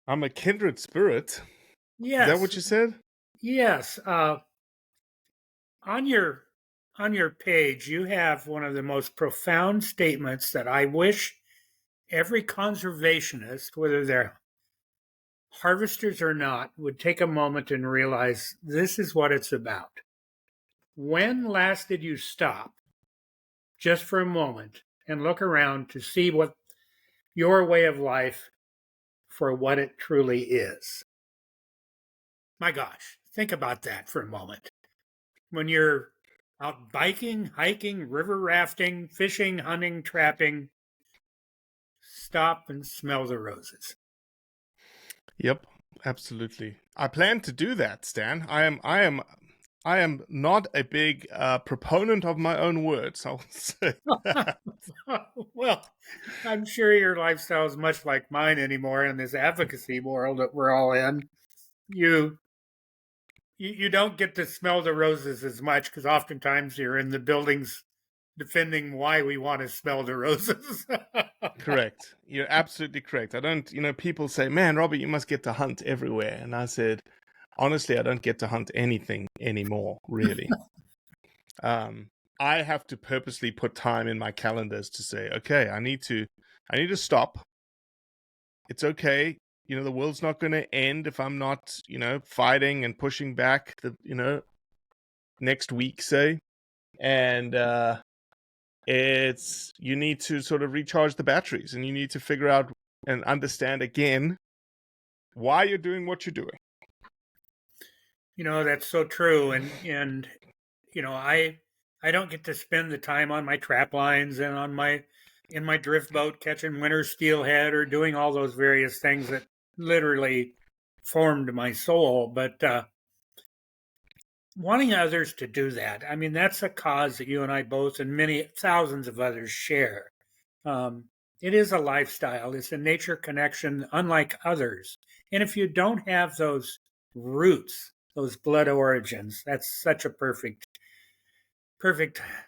I'm a kindred spirit. Is that Yes, what you said? yes. On your page, you have one of the most profound statements that I wish every conservationist, whether they're harvesters or not, would take a moment and realize this is what it's about. When last did you stop just for a moment and look around to see what your way of life for what it truly is? My gosh, think about that for a moment. When you're out biking, hiking, river rafting, fishing, hunting, trapping, stop and smell the roses. Yep, absolutely. I plan to do that, Stan. I am not a big proponent of my own words, I'll say that. Well, I'm sure your lifestyle is much like mine anymore in this advocacy world that we're all in. You you don't get to smell the roses as much because oftentimes you're in the buildings defending why we want to smell the roses. Correct. You're absolutely correct. I don't, people say, man, Robbie, you must get to hunt everywhere. And I said, honestly, I don't get to hunt anything anymore, really. I have to purposely put time in my calendars to say, okay, I need to stop. It's okay. The world's not going to end if I'm not, fighting and pushing back next week, say. And you need to sort of recharge the batteries, and you need to figure out and understand again why you're doing what you're doing. That's so true. And I don't get to spend the time on my trap lines and in my drift boat catching winter steelhead or doing all those various things that literally formed my soul. But wanting others to do that, I mean, that's a cause that you and I both and many thousands of others share. It is a lifestyle. It's a nature connection unlike others. And if you don't have those roots, those blood origins, that's such a perfect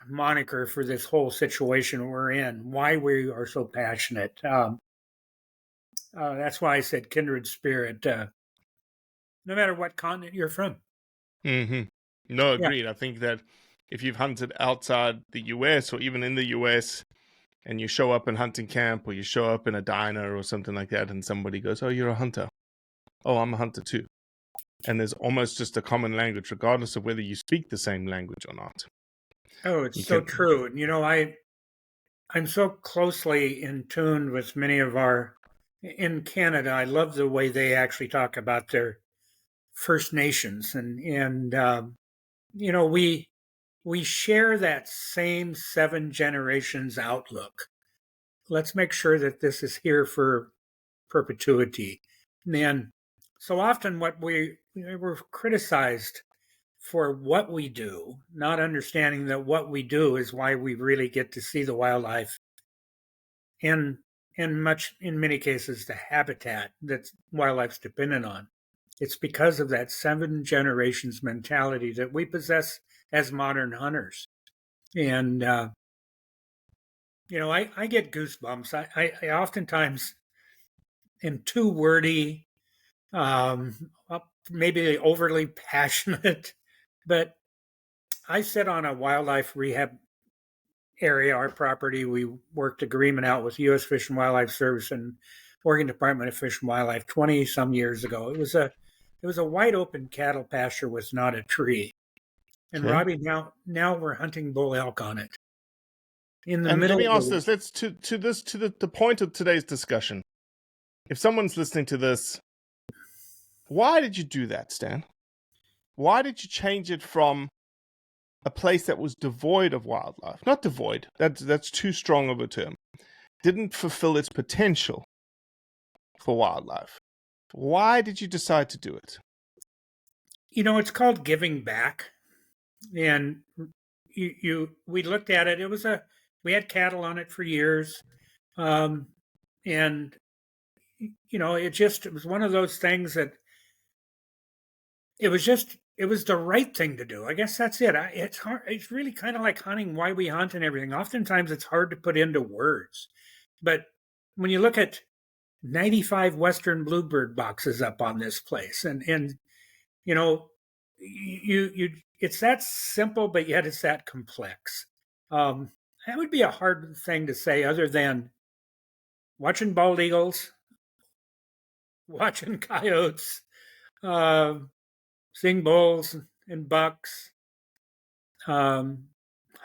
moniker for this whole situation we're in, why we are so passionate. That's why I said kindred spirit, no matter what continent you're from. Mm-hmm. No, Yeah. agreed. I think that if you've hunted outside the US or even in the US and you show up in hunting camp or you show up in a diner or something like that and somebody goes, oh, you're a hunter. Oh, I'm a hunter too. And there's almost just a common language, regardless of whether you speak the same language or not. Oh, it's You so can, true. And I'm so closely in tune with many of in Canada. I love the way they actually talk about their First Nations, and we share that same 7 generations outlook. Let's make sure that this is here for perpetuity. And so often, we're criticized for what we do, not understanding that what we do is why we really get to see the wildlife and in many cases the habitat that wildlife's dependent on. It's because of that 7 generations mentality that we possess as modern hunters. And I get goosebumps. I oftentimes am too wordy, maybe overly passionate, but I sit on a wildlife rehab area, our property. We worked agreement out with U.S. Fish and Wildlife Service and Oregon Department of Fish and Wildlife 20 some years ago. It was a wide open cattle pasture with not a tree. And okay. Robbie, now we're hunting bull elk on it in the And let middle me of ask the. this. Let's to the point of today's discussion. If someone's listening to this, why did you do that, Stan? Why did you change it from a place that was devoid of wildlife? Not devoid. That's too strong of a term. Didn't fulfill its potential for wildlife. Why did you decide to do it? It's called giving back, and we looked at it. We had cattle on it for years, and it was one of those things that it was the right thing to do. I guess that's it. It's hard. It's really kind of like hunting, why we hunt and everything. Oftentimes it's hard to put into words, but when you look at 95 Western Bluebird boxes up on this place. And you know, it's that simple, but yet it's that complex. That would be a hard thing to say other than watching bald eagles, watching coyotes, seeing bulls and bucks, um,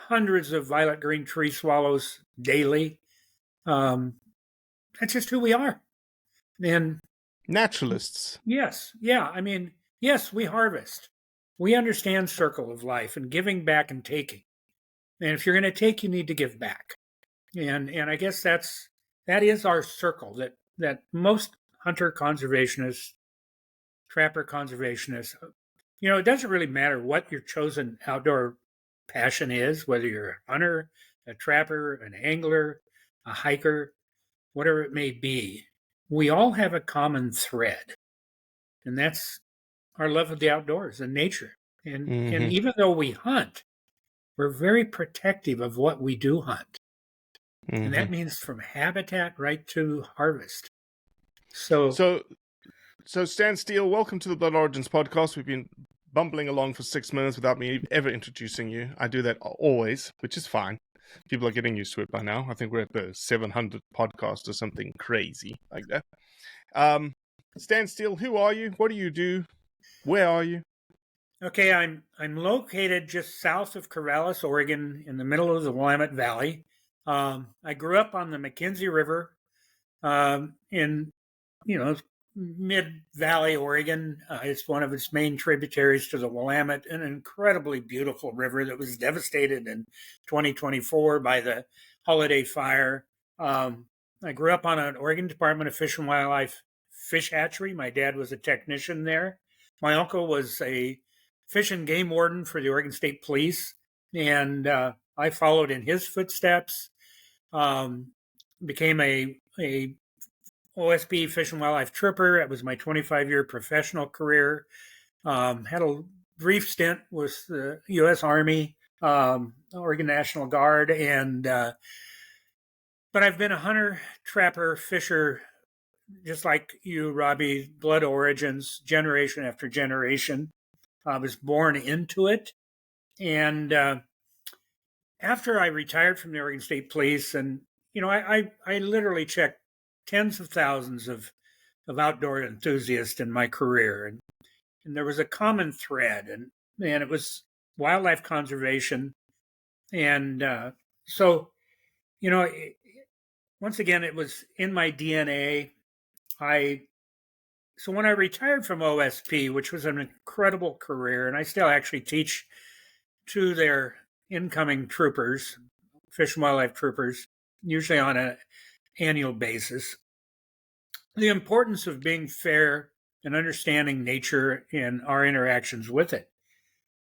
hundreds of violet green tree swallows daily. That's just who we are. And Naturalists. yes, yeah, I mean, yes, we harvest. We understand circle of life and giving back and taking. And if you're going to take, you need to give back. And I guess that is our circle that most hunter conservationists, trapper conservationists, it doesn't really matter what your chosen outdoor passion is, whether you're a hunter, a trapper, an angler, a hiker, whatever it may be. We all have a common thread, and that's our love of the outdoors and nature. And even though we hunt, we're very protective of what we do hunt. And that means from habitat right to harvest. So Stan Steele, welcome to the Blood Origins podcast. We've been bumbling along for 6 minutes without me ever introducing you. I do that always, which is fine. People are getting used to it by now. I think we're at the 700 podcast or something crazy like that. Stan Steele, who are you? What do you do? Where are you? Okay, I'm located just south of Corvallis, Oregon, in the middle of the Willamette Valley. I grew up on the McKenzie River in, mid-valley Oregon. It's one of its main tributaries to the Willamette, an incredibly beautiful river that was devastated in 2024 by the holiday fire. I grew up on an Oregon Department of Fish and Wildlife fish hatchery. My dad was a technician there. My uncle was a fish and game warden for the Oregon State Police, and I followed in his footsteps. Became a OSP Fish and Wildlife Trooper. It was my 25-year professional career. Had a brief stint with the U.S. Army, Oregon National Guard, but I've been a hunter, trapper, fisher, just like you, Robbie, blood origins, generation after generation. I was born into it. And after I retired from the Oregon State Police, and, I literally checked tens of thousands of outdoor enthusiasts in my career. And there was a common thread, and it was wildlife conservation. And so, once again, it was in my DNA. So when I retired from OSP, which was an incredible career, and I still actually teach to their incoming troopers, fish and wildlife troopers, usually on an annual basis, the importance of being fair and understanding nature and our interactions with it.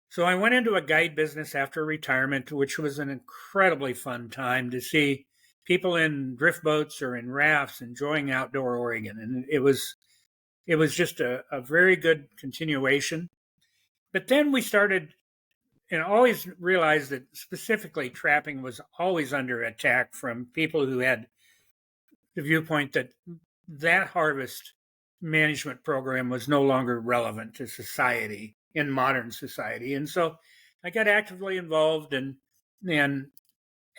So I went into a guide business after retirement, which was an incredibly fun time to see people in drift boats or in rafts enjoying outdoor Oregon. And it was just a very good continuation. But then we started, and always realized that specifically trapping was always under attack from people who had the viewpoint that harvest management program was no longer relevant to society, in modern society. And so I got actively involved in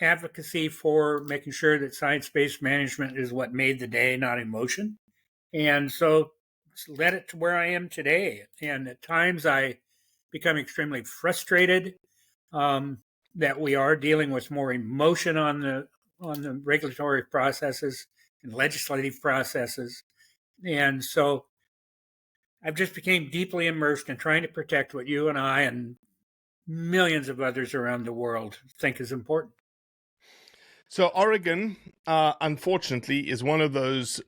advocacy for making sure that science-based management is what made the day, not emotion. And so led it to where I am today. And at times I become extremely frustrated that we are dealing with more emotion on the regulatory processes and legislative processes. And so I've just became deeply immersed in trying to protect what you and I and millions of others around the world think is important. So Oregon, unfortunately, is one of those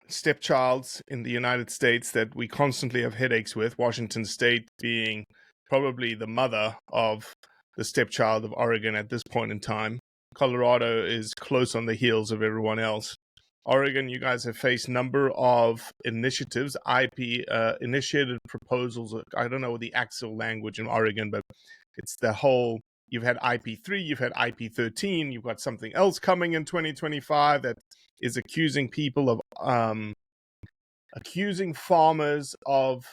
stepchilds in the United States that we constantly have headaches with, Washington State being probably the mother of the stepchild of Oregon at this point in time. Colorado is close on the heels of everyone else. Oregon, you guys have faced a number of initiatives, initiated proposals. I don't know the actual language in Oregon, but it's the whole You've had IP3, you've had IP13, you've got something else coming in 2025 that is accusing people of accusing farmers of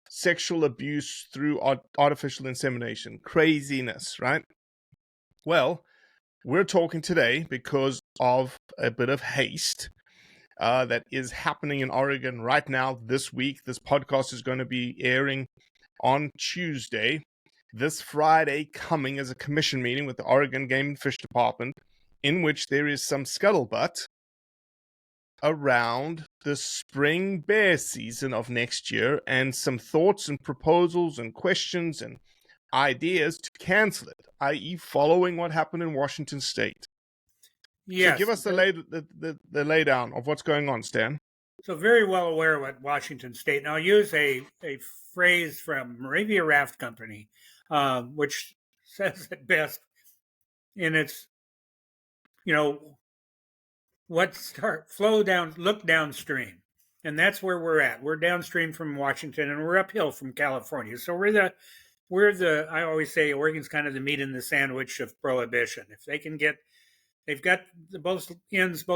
sexual abuse through artificial insemination. Craziness, right? Well, we're talking today because of a bit of haste that is happening in Oregon right now this week. This podcast is going to be airing on Tuesday. This Friday coming is a commission meeting with the Oregon Game and Fish Department, in which there is some scuttlebutt around the spring bear season of next year and some thoughts and proposals and questions and ideas to cancel it, i.e. following what happened in Washington State. Yes. So give us the laydown of what's going on, Stan. So very well aware of what Washington State, and I'll use a phrase from Moravia Raft Company, which says it best in its, look downstream. And that's where we're at. We're downstream from Washington and we're uphill from California. So I always say Oregon's kind of the meat in the sandwich of prohibition. If they can they've got both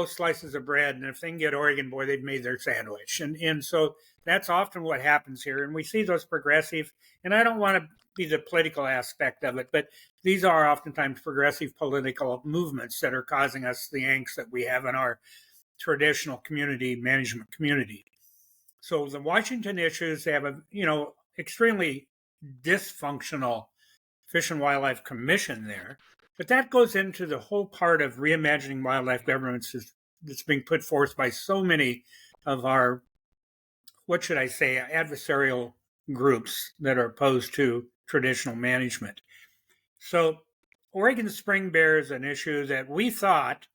slices of bread, and if they can get Oregon, boy, they've made their sandwich. And so that's often what happens here. And we see those progressive, and I don't want to be the political aspect of it, but these are oftentimes progressive political movements that are causing us the angst that we have in our traditional community management community. So the Washington issues have extremely dysfunctional Fish and Wildlife Commission there. But that goes into the whole part of reimagining wildlife governance that's being put forth by so many of our, adversarial groups that are opposed to traditional management. So Oregon spring bear is an issue that we thought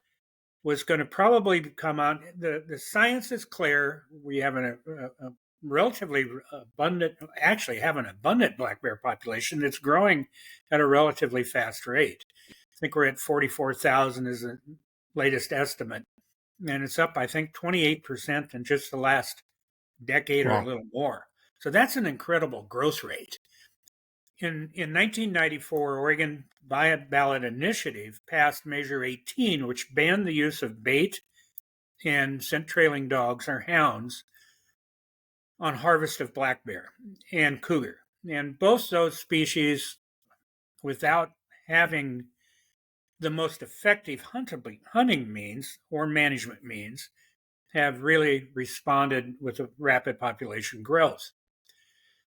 was going to probably come on. The science is clear. We have a relatively abundant black bear population that's growing at a relatively fast rate. I think we're at 44,000 is the latest estimate. And it's up, I think, 28% in just the last decade or a little more. So that's an incredible growth rate. In 1994, Oregon ballot initiative passed Measure 18, which banned the use of bait and scent trailing dogs or hounds on harvest of black bear and cougar. And both those species, without having the most effective hunting means or management means, have really responded with a rapid population growth.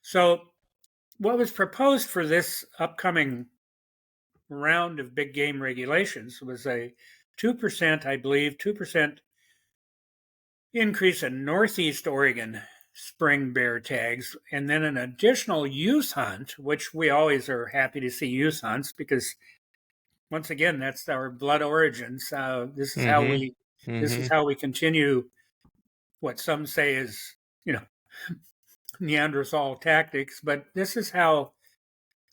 So what was proposed for this upcoming round of big game regulations was a 2% increase in Northeast Oregon spring bear tags, and then an additional youth hunt, which we always are happy to see youth hunts because, once again, that's our blood origins. This is how we continue what some say is, Neanderthal tactics, but this is how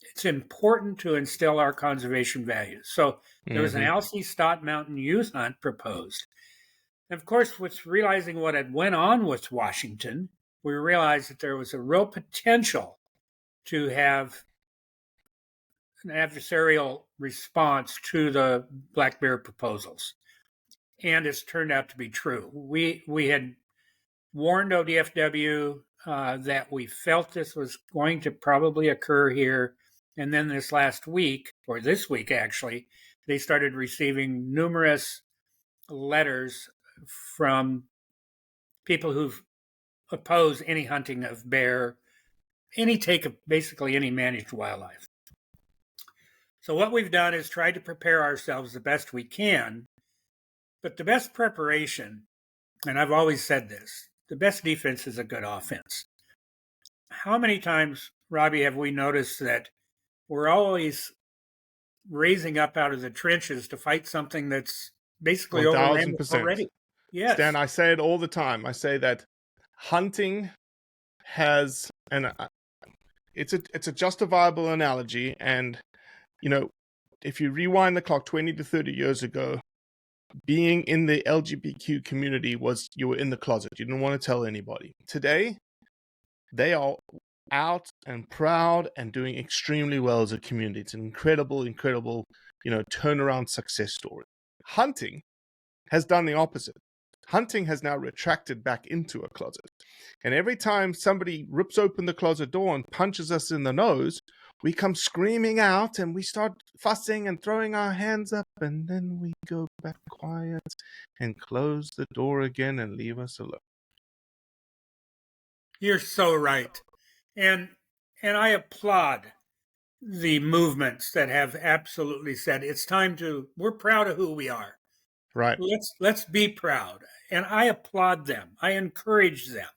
it's important to instill our conservation values. So there was an Alsea Stott Mountain youth hunt proposed. And of course, with realizing what had went on with Washington, we realized that there was a real potential to have an adversarial response to the black bear proposals. And it's turned out to be true. We had warned ODFW that we felt this was going to probably occur here. And then this week actually, they started receiving numerous letters from people who oppose any hunting of bear, any take of basically any managed wildlife. So what we've done is tried to prepare ourselves the best we can, but the best preparation, and I've always said this, the best defense is a good offense. How many times, Robbie, have we noticed that we're always raising up out of the trenches to fight something that's basically overran already? Yes. Stan, I say it all the time. I say that hunting has, and it's a justifiable analogy. And, if you rewind the clock 20 to 30 years ago, being in the LGBTQ community you were in the closet. You didn't want to tell anybody. Today, they are out and proud and doing extremely well as a community. It's an incredible, turnaround success story. Hunting has done the opposite. Hunting has now retracted back into a closet. And every time somebody rips open the closet door and punches us in the nose, we come screaming out and we start fussing and throwing our hands up, and then we go back quiet and close the door again and leave us alone. You're so right. And I applaud the movements that have absolutely said it's time to, we're proud of who we are. Right. Let's be proud. And I applaud them. I encourage them.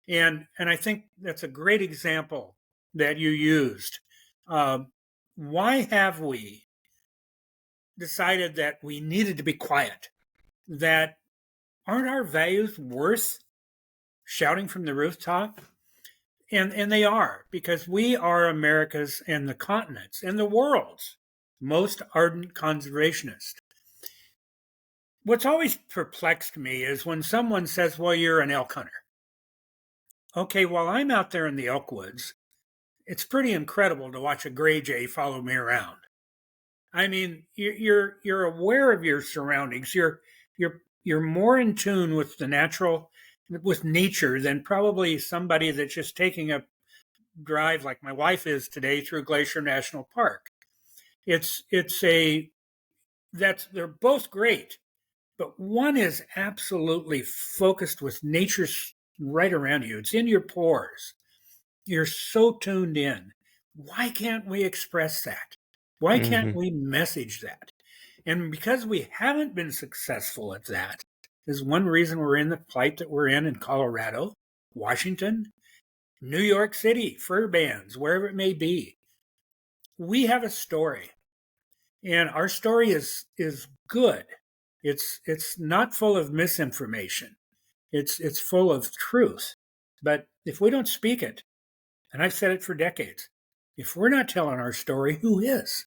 And I think that's a great example that you used. Why have we decided that we needed to be quiet? That aren't our values worth shouting from the rooftop? And they are, because we are America's and the continent's and the world's most ardent conservationists. What's always perplexed me is when someone says, well, you're an elk hunter. Okay, while I'm out there in the elk woods, it's pretty incredible to watch a gray jay follow me around. I mean, you're aware of your surroundings. You're more in tune with the natural, with nature, than probably somebody that's just taking a drive like my wife is today through Glacier National Park. They're both great, but one is absolutely focused with nature's right around you. It's in your pores. You're so tuned in. Why can't we express that? Why can't we message that? And because we haven't been successful at that, is one reason we're in the plight that we're in Colorado, Washington, New York City, fur bands, wherever it may be. We have a story, and our story is good. It's not full of misinformation. It's full of truth. But if we don't speak it, and I've said it for decades, if we're not telling our story, who is?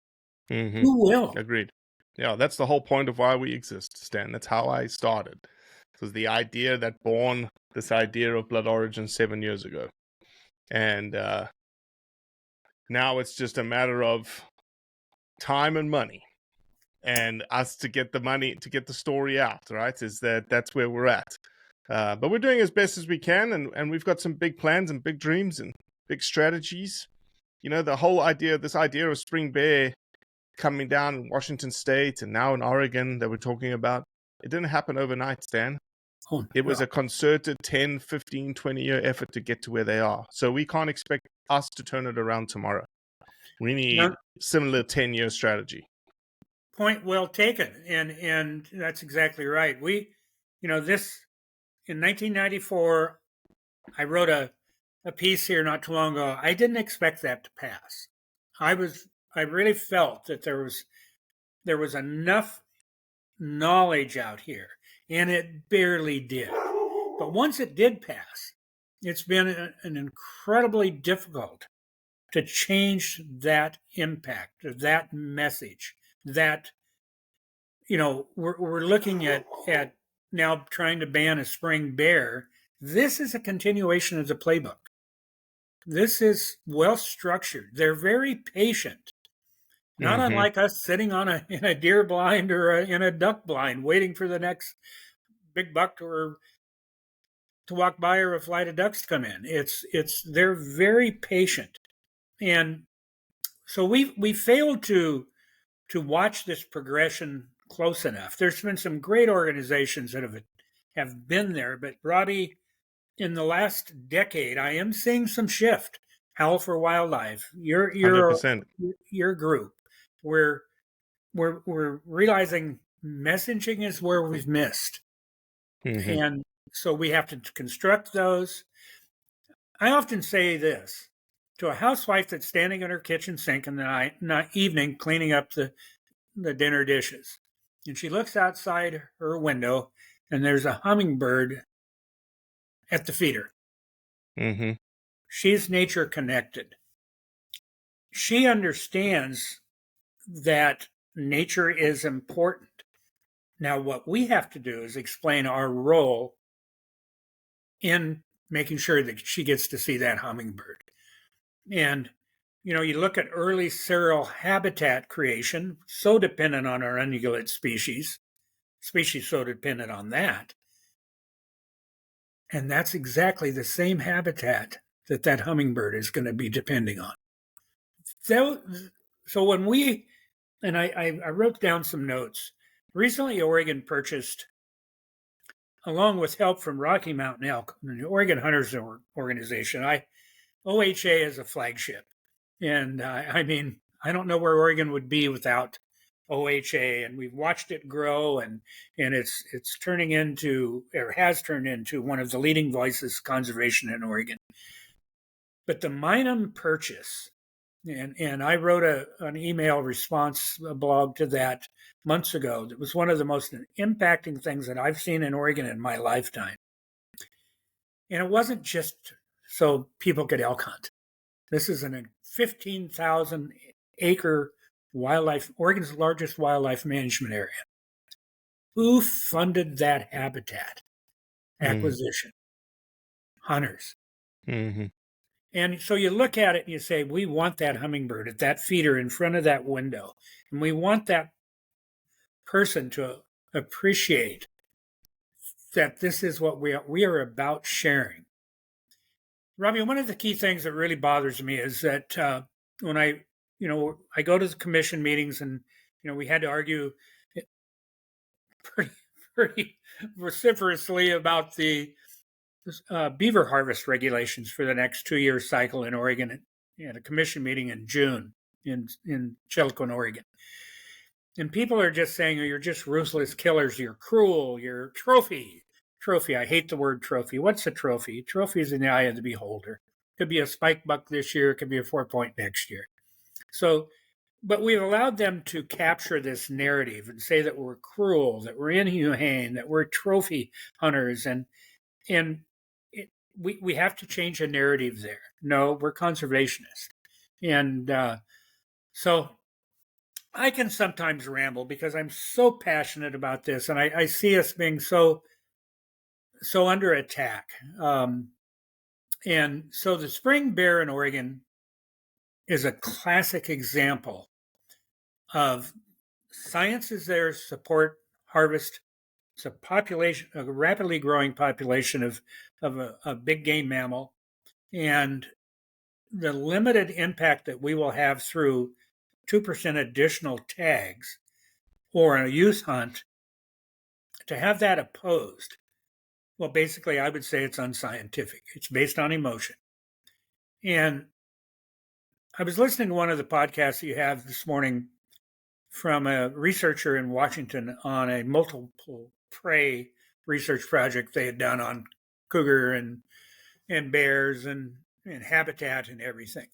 Who will? Agreed. Yeah, that's the whole point of why we exist, Stan. That's how I started. It was the idea that born this idea of Blood Origin 7 years ago. And now it's just a matter of time and money, and us to get the money, to get the story out, right? That's where we're at. But we're doing as best as we can, and we've got some big plans and big dreams and big strategies. The whole idea, this idea of spring bear coming down in Washington State and now in Oregon that we're talking about, it didn't happen overnight, Stan. It was a concerted 10, 15, 20-year effort to get to where they are. So we can't expect us to turn it around tomorrow. We need similar 10-year strategy. Point well taken. And that's exactly right. This, in 1994, I wrote a piece here not too long ago. I didn't expect that to pass. I really felt that there was enough knowledge out here, and it barely did. But once it did pass, it's been an incredibly difficult to change that impact, that message, that, we're looking at now trying to ban a spring bear. This is a continuation of the playbook. This is well structured. They're very patient. Not unlike us sitting in a deer blind or in a duck blind, waiting for the next big buck to walk by or a flight of ducks to come in. They're very patient, and so we failed to watch this progression close enough. There's been some great organizations that have been there, but Robbie, in the last decade, I am seeing some shift. Howl for Wildlife, your 100%. Your group. We're realizing messaging is where we've missed. And so we have to construct those. I often say this to a housewife that's standing at her kitchen sink in the evening cleaning up the dinner dishes. And she looks outside her window and there's a hummingbird at the feeder. She's nature connected. She understands that nature is important. Now, what we have to do is explain our role in making sure that she gets to see that hummingbird. And, you look at early cereal habitat creation, so dependent on our ungulate species so dependent on that. And that's exactly the same habitat that hummingbird is going to be depending on. So when I wrote down some notes. Recently, Oregon purchased, along with help from Rocky Mountain Elk, the Oregon Hunters Organization. OHA is a flagship. And I don't know where Oregon would be without OHA, and we've watched it grow, and it's turning into, or has turned into, one of the leading voices of conservation in Oregon. But the Minum purchase, and I wrote an email response blog to that months ago. That was one of the most impacting things that I've seen in Oregon in my lifetime. And it wasn't just so people could elk hunt. This is a 15,000 acre Oregon's largest wildlife management area. Who funded that habitat acquisition? Hunters. Mm-hmm. And so you look at it and you say, we want that hummingbird at that feeder in front of that window. And we want that person to appreciate that this is what we are about sharing. Robbie, one of the key things that really bothers me is that when I go to the commission meetings, and we had to argue pretty vociferously about the beaver harvest regulations for the next 2-year cycle in Oregon at a commission meeting in June in Chilcoin, Oregon. And people are just saying, oh, you're just ruthless killers, you're cruel, you're trophy. I hate the word trophy. What's a trophy? Trophy is in the eye of the beholder. Could be a spike buck this year, it could be a 4-point next year. So, but we've allowed them to capture this narrative and say that we're cruel, that we're inhumane, that we're trophy hunters, and we have to change the narrative there. No, we're conservationists. And so I can sometimes ramble because I'm so passionate about this, and I see us being so under attack. And so the spring bear in Oregon is a classic example of science is there to support harvest. It's a rapidly growing population of a big game mammal, and the limited impact that we will have through 2% additional tags or a youth hunt, to have that opposed, well, basically, I would say it's unscientific. It's based on emotion. And I was listening to one of the podcasts that you have this morning from a researcher in Washington on a multiple prey research project they had done on cougar and bears and habitat and everything.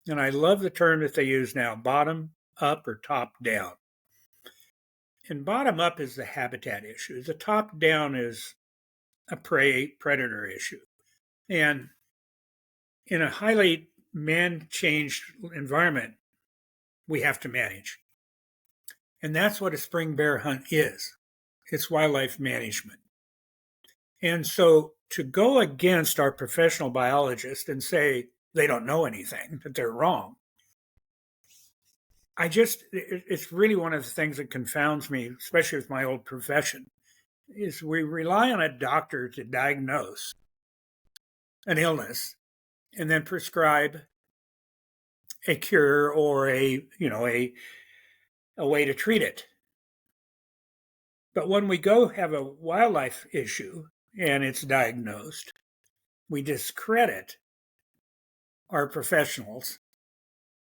And I love the term that they use now, bottom up or top down. And bottom up is the habitat issue. The top down is a prey predator issue. And in a highly man-changed environment, we have to manage. And that's what a spring bear hunt is. It's wildlife management. And so to go against our professional biologists and say they don't know anything, that they're wrong, it's really one of the things that confounds me, especially with my old profession, is we rely on a doctor to diagnose an illness and then prescribe a cure or a way to treat it. But when we go have a wildlife issue and it's diagnosed, we discredit our professionals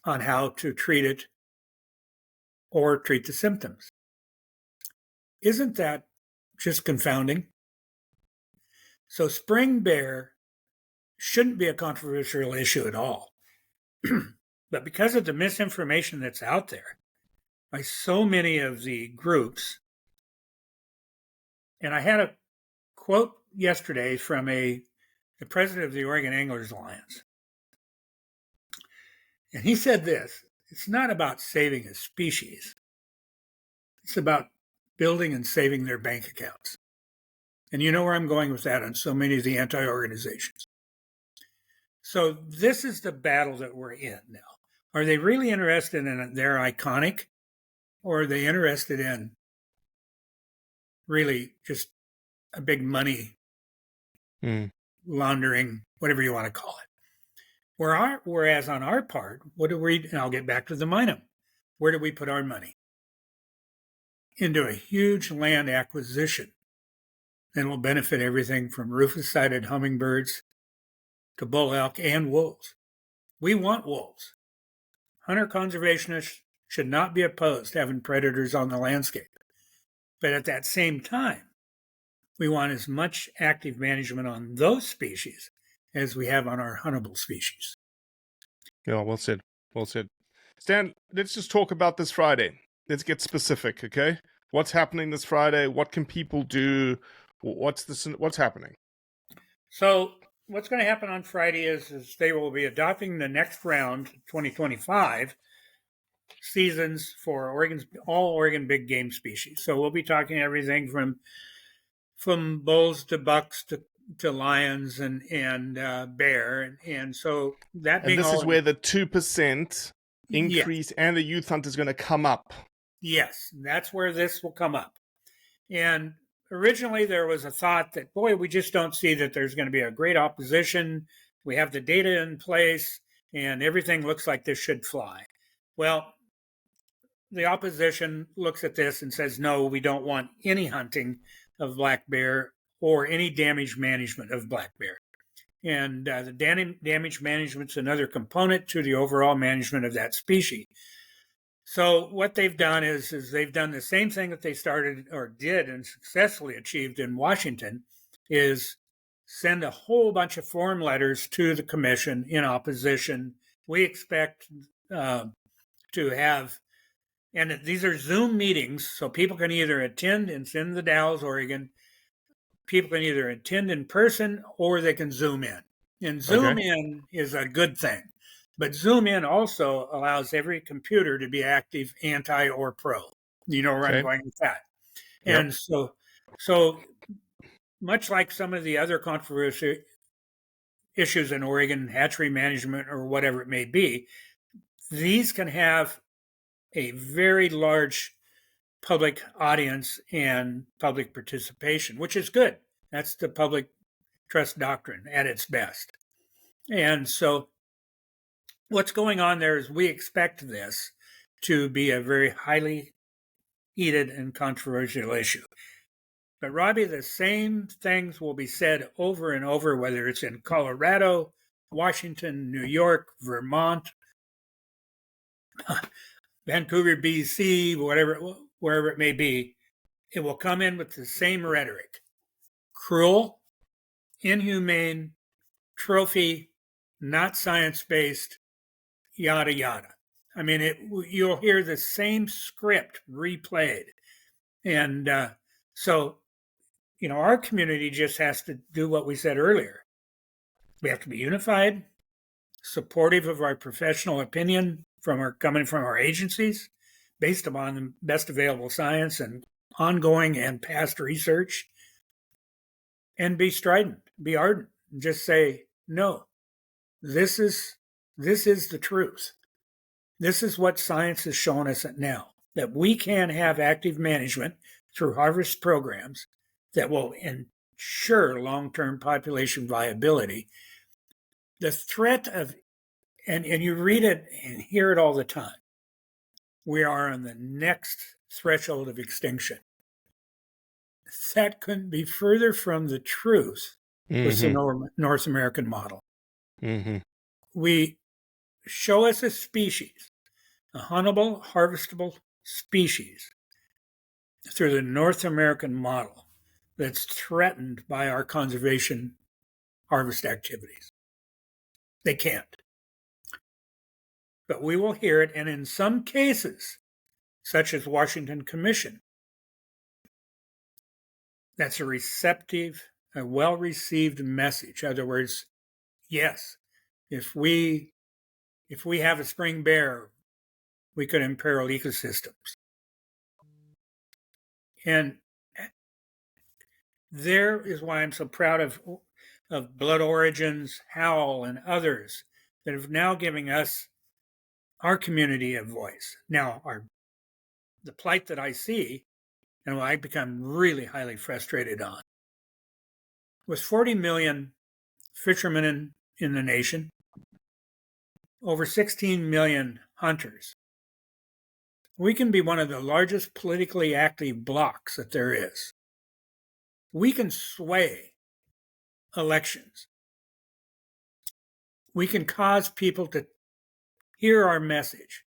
on how to treat it or treat the symptoms. Isn't that just confounding? So spring bear shouldn't be a controversial issue at all. But because of the misinformation that's out there by so many of the groups, and I had a quote yesterday from the president of the Oregon Anglers Alliance. And he said this: it's not about saving a species. It's about building and saving their bank accounts. And you know where I'm going with that on so many of the anti-organizations. So this is the battle that we're in now. Are they really interested in their iconic, or are they interested in really just a big money laundering, whatever you want to call it? Whereas on our part, and I'll get back to the minimum, where do we put our money? Into a huge land acquisition that will benefit everything from rufous-sided hummingbirds to bull elk and wolves. We want wolves. Hunter conservationists should not be opposed to having predators on the landscape. But at that same time, we want as much active management on those species as we have on our huntable species. Yeah, well said. Well said. Stan, let's just talk about this Friday. Let's get specific, okay? What's happening this Friday? What can people do? What's happening? So what's going to happen on Friday is they will be adopting the next round, 2025, seasons for all Oregon big game species. So we'll be talking everything from bulls to bucks to lions and bear, and so that being this all, is where the 2% increase and the youth hunt is going to come up. Yes, that's where this will come up. And originally there was a thought that, boy, we just don't see that there's going to be a great opposition. We have the data in place and everything looks like this should fly. Well, the opposition looks at this and says, no, we don't want any hunting of black bear or any damage management of black bear. And the damage management is another component to the overall management of that species. So what they've done is they've done the same thing that they started or did and successfully achieved in Washington, is send a whole bunch of form letters to the commission in opposition. We expect to have, and these are Zoom meetings, so people can either attend, and it's in the Dalles, Oregon. People can either attend in person or they can Zoom in. And Zoom in is a good thing. But Zoom in also allows every computer to be active, anti, or pro. You know where I'm going with that. Yep. And so much like some of the other controversial issues in Oregon, hatchery management or whatever it may be, these can have a very large public audience and public participation, which is good. That's the public trust doctrine at its best. And so what's going on there is we expect this to be a very highly heated and controversial issue. But Robbie, the same things will be said over and over, whether it's in Colorado, Washington, New York, Vermont, Vancouver, BC, wherever it may be. It will come in with the same rhetoric: cruel, inhumane, trophy, not science-based, yada, yada. I mean, you'll hear the same script replayed. And so, our community just has to do what we said earlier. We have to be unified, supportive of our professional opinion coming from our agencies, based upon the best available science and ongoing and past research, and be strident, be ardent, and just say, no, this is the truth. This is what science has shown us now, that we can have active management through harvest programs that will ensure long-term population viability. The threat of, and you read it and hear it all the time, we are on the next threshold of extinction. That couldn't be further from the truth with the North American model. We show us a species, a huntable, harvestable species, through the North American model that's threatened by our conservation harvest activities. They can't. But we will hear it, and in some cases, such as Washington Commission, that's a well-received message. In other words, yes, if we have a spring bear, we could imperil ecosystems. And there is why I'm so proud of of Blood Origins, Howl, and others that have now given us, our community, a voice. Now, the plight that I see, and I become really highly frustrated on, was 40 million fishermen in the nation, over 16 million hunters. We can be one of the largest politically active blocs that there is. We can sway elections. We can cause people to hear our message.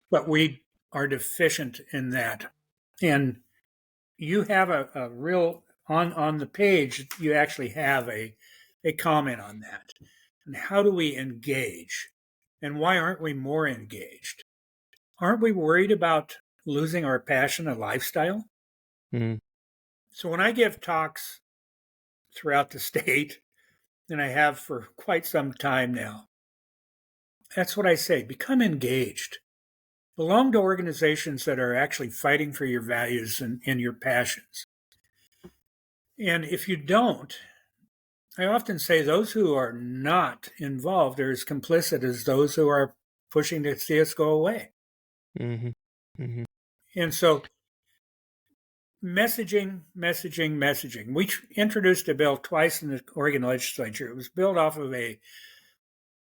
But we are deficient in that. And you have a real, on the page, you actually have a comment on that. And how do we engage? And why aren't we more engaged? Aren't we worried about losing our passion and lifestyle? Mm-hmm. So when I give talks throughout the state, and I have for quite some time now, that's what I say: become engaged. Belong to organizations that are actually fighting for your values and your passions. And if you don't, I often say those who are not involved are as complicit as those who are pushing to see us go away. Mm-hmm. Mm-hmm. And so messaging. We introduced a bill twice in the Oregon legislature. It was built off of a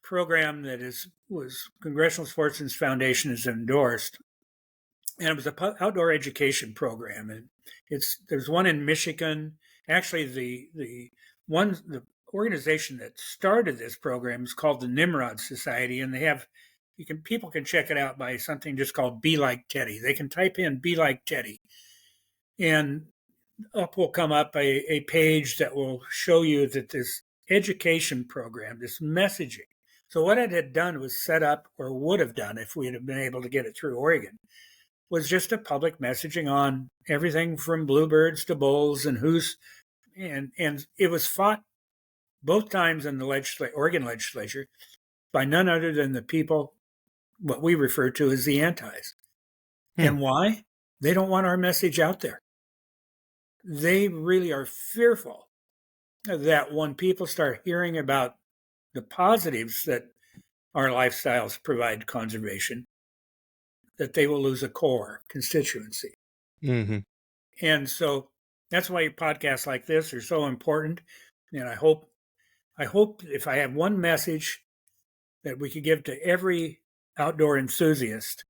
program that was Congressional Sportsmen's Foundation has endorsed. And it was an outdoor education program. And there's one in Michigan. Actually, the organization that started this program is called the Nimrod Society, and they have people can check it out by something just called Be Like Teddy. They can type in Be Like Teddy, and up will come up a page that will show you that this education program, this messaging. So what it had done was set up, or would have done if we had been able to get it through Oregon, was just a public messaging on everything from bluebirds to bulls and and it was fought both times in the Oregon legislature by none other than the people, what we refer to as the antis. And why? They don't want our message out there. They really are fearful that when people start hearing about the positives that our lifestyles provide conservation, that they will lose a core constituency. Mm-hmm. And so that's why podcasts like this are so important. And I hope if I have one message that we could give to every outdoor enthusiast,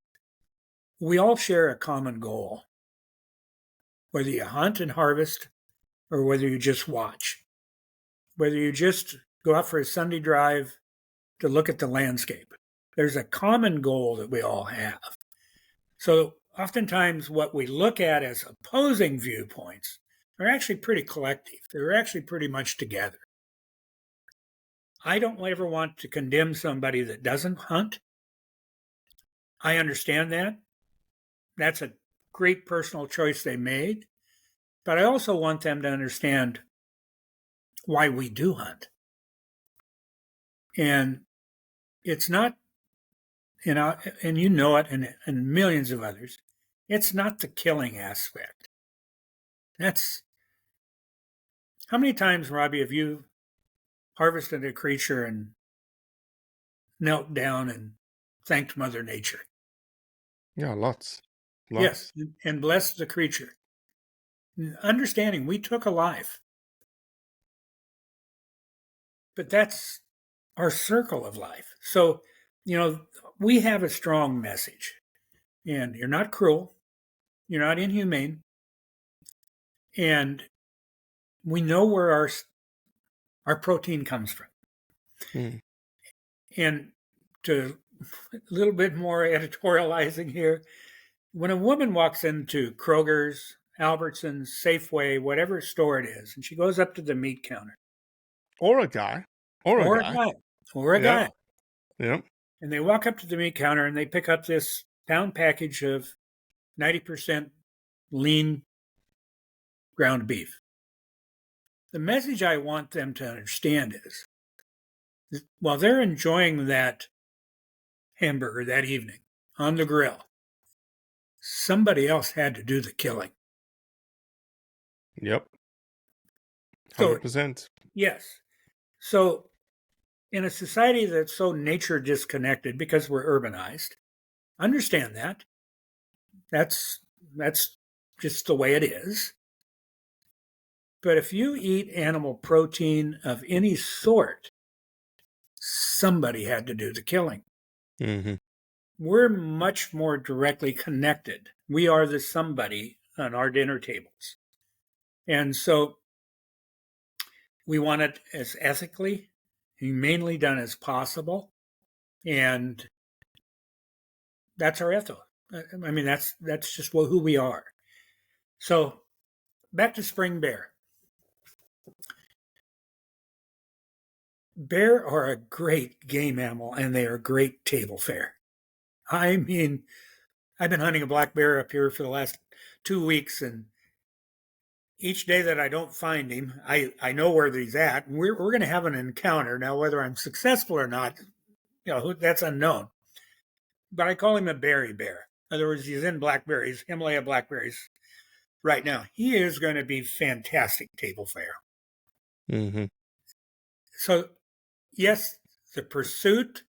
we all share a common goal. Whether you hunt and harvest, or whether you just watch, whether you just go out for a Sunday drive to look at the landscape, there's a common goal that we all have. So oftentimes what we look at as opposing viewpoints are actually pretty collective. They're actually pretty much together. I don't ever want to condemn somebody that doesn't hunt. I understand that. That's a great personal choice they made. But I also want them to understand why we do hunt. And it's not, and you know it, and millions of others, it's not the killing aspect. That's, how many times, Robbie, have you harvested a creature and knelt down and thanked Mother Nature? Yeah, lots. Yes, and blessed the creature. Understanding we took a life. But that's our circle of life. So, we have a strong message. And you're not cruel. You're not inhumane. And we know where our protein comes from. Mm. And to a little bit more editorializing here, when a woman walks into Kroger's, Albertsons, Safeway, whatever store it is, and she goes up to the meat counter. Or a guy. Or a guy. Yep. And they walk up to the meat counter and they pick up this pound package of 90% lean ground beef. The message I want them to understand is, while they're enjoying that hamburger that evening on the grill, somebody else had to do the killing. Yep. So, 100%. yes. So in a society that's so nature disconnected because we're urbanized, understand that. That's just the way it is. But if you eat animal protein of any sort, somebody had to do the killing. Mm-hmm. We're much more directly connected. We are the somebody on our dinner tables. And so we want it as ethically, humanely done as possible. And that's our ethos. I mean, that's just who we are. So back to spring bear. Bear are a great game animal, and they are great table fare. I mean, I've been hunting a black bear up here for the last 2 weeks, and each day that I don't find him, I know where he's at. And we're going to have an encounter. Now, whether I'm successful or not, that's unknown. But I call him a berry bear. In other words, he's in blackberries, Himalaya blackberries right now. He is going to be fantastic table fare. Mm-hmm. So, yes, the pursuit,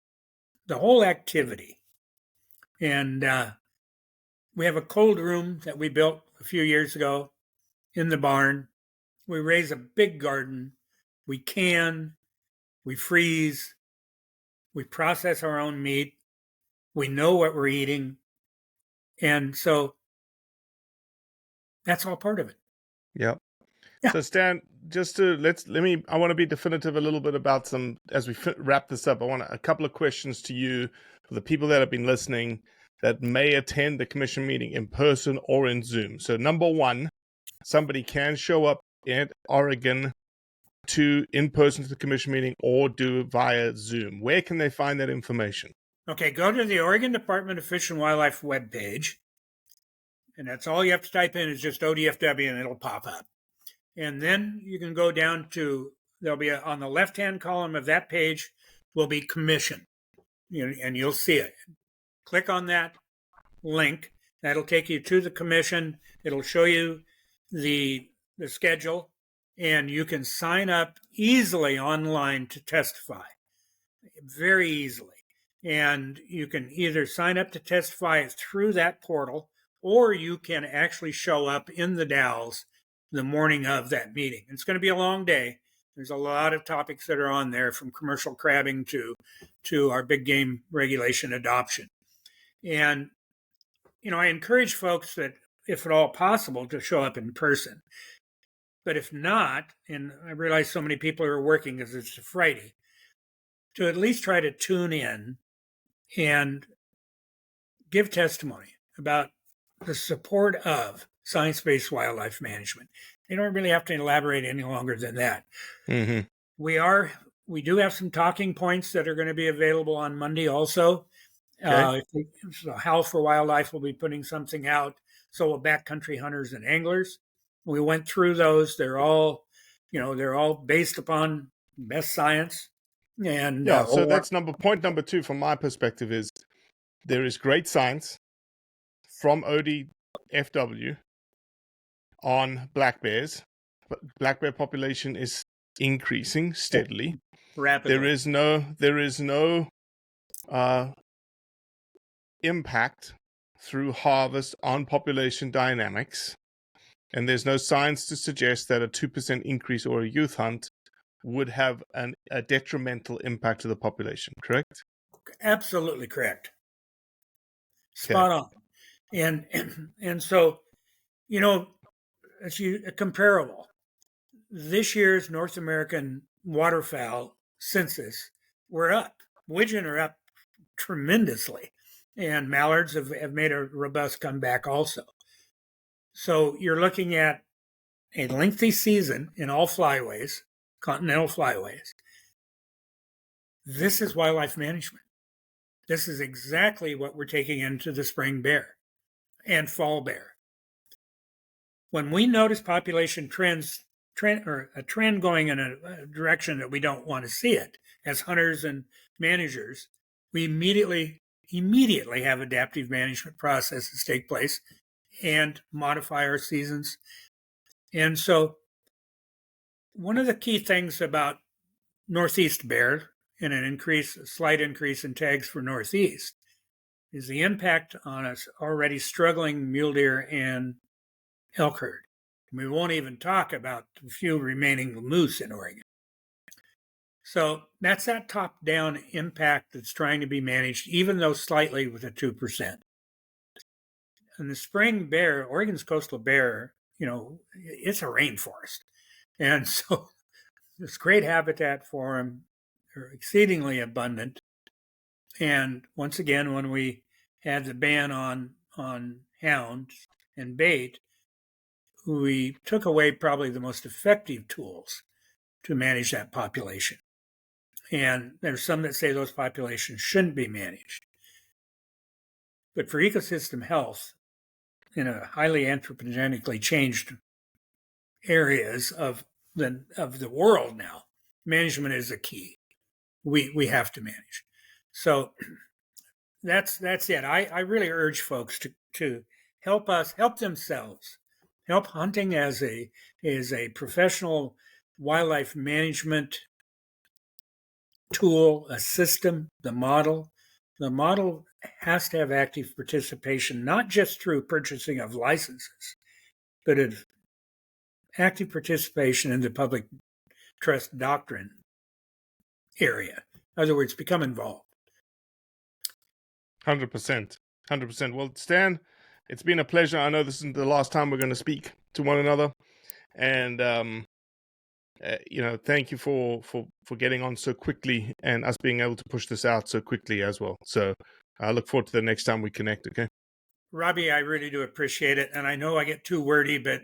the whole activity. And we have a cold room that we built a few years ago in the barn. We raise a big garden. We can, we freeze, we process our own meat. We know what we're eating. And so that's all part of it. Yep. Yeah. So Stan, just to I want to be definitive a little bit about some, as we wrap this up, I want a couple of questions to you for the people that have been listening that may attend the commission meeting in person or in Zoom. So number one, somebody can show up in Oregon in person to the commission meeting or do it via Zoom. Where can they find that information? Okay, go to the Oregon Department of Fish and Wildlife webpage. And that's all you have to type in is just ODFW and it'll pop up. And then you can go down to, there'll be on the left-hand column of that page will be commission. And you'll see it. Click on that link. That'll take you to the commission. It'll show you the schedule, and you can sign up easily online to testify. Very easily. And you can either sign up to testify through that portal, or you can actually show up in the Dalles the morning of that meeting. It's going to be a long day. There's a lot of topics that are on there, from commercial crabbing to our big game regulation adoption. And, I encourage folks that, if at all possible, to show up in person. But if not, and I realize so many people are working because it's a Friday, to at least try to tune in and give testimony about the support of science-based wildlife management. They don't really have to elaborate any longer than that. Mm-hmm. We do have some talking points that are going to be available on Monday also. Okay. Howl for Wildlife will be putting something out. So will backcountry hunters and anglers. We went through those. They're all based upon best science. And so that's point number two from my perspective is there is great science from ODFW on black bears. But black bear population is increasing steadily. Rapidly. There is no impact through harvest on population dynamics, and there's no science to suggest that a 2% increase or a youth hunt would have a detrimental impact to the population, correct? Absolutely correct. Spot on. And so, it's comparable. This year's North American waterfowl census, we're up. Widgeon are up tremendously. And mallards have made a robust comeback also. So you're looking at a lengthy season in all flyways, continental flyways. This is wildlife management. This is exactly what we're taking into the spring bear and fall bear. When we notice population or a trend going in a direction that we don't want to see it, as hunters and managers, we immediately have adaptive management processes take place – and modify our seasons. And so one of the key things about Northeast bear and a slight increase in tags for Northeast is the impact on us already struggling mule deer and elk herd. We won't even talk about the few remaining moose in Oregon. So that's that top-down impact that's trying to be managed, even though slightly with a 2%. And the spring bear, Oregon's coastal bear, it's a rainforest. And so there's great habitat for them. They're exceedingly abundant. And once again, when we had the ban on hounds and bait, we took away probably the most effective tools to manage that population. And there's some that say those populations shouldn't be managed. But for ecosystem health, in a highly anthropogenically changed areas of the world now, management is a key. We have to manage. So that's it. I really urge folks to help themselves, help hunting as a professional wildlife management tool, a system, the model. The model has to have active participation, not just through purchasing of licenses, but of active participation in the public trust doctrine area. In other words, become involved. 100%. 100%. Well, Stan, it's been a pleasure. I know this isn't the last time we're going to speak to one another. And, thank you for getting on so quickly and us being able to push this out so quickly as well. So I look forward to the next time we connect, okay? Robbie, I really do appreciate it. And I know I get too wordy, but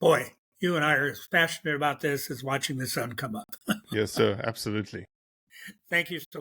boy, you and I are as passionate about this as watching the sun come up. Yes, sir. Absolutely. Thank you so